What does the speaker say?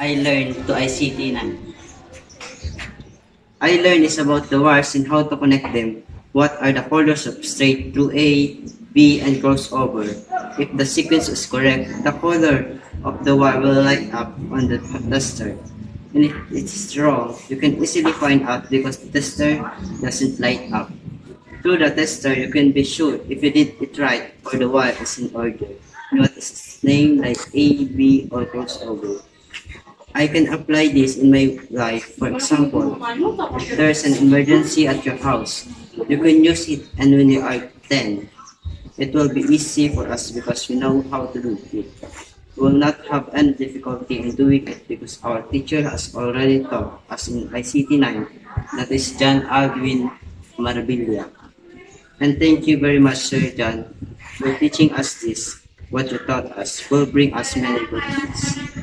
I learned to ICT 9. I learned is about the wires and how to connect them. What are the colors of straight through A, B, and crossover? If the sequence is correct, the color of the wire will light up on the tester. And if it's wrong, you can easily find out because the tester doesn't light up. Through the tester, you can be sure if you did it right or the wire is in order. What is its name like A, B, or crossover? I can apply this in my life. For example, if there's an emergency at your house, you can use it, and when you are 10, it will be easy for us because we know how to do it. We will not have any difficulty in doing it because our teacher has already taught us in ICT 9, that is John Alvin Marabilia. And thank you very much, Sir John, for teaching us this. What you taught us will bring us many good things.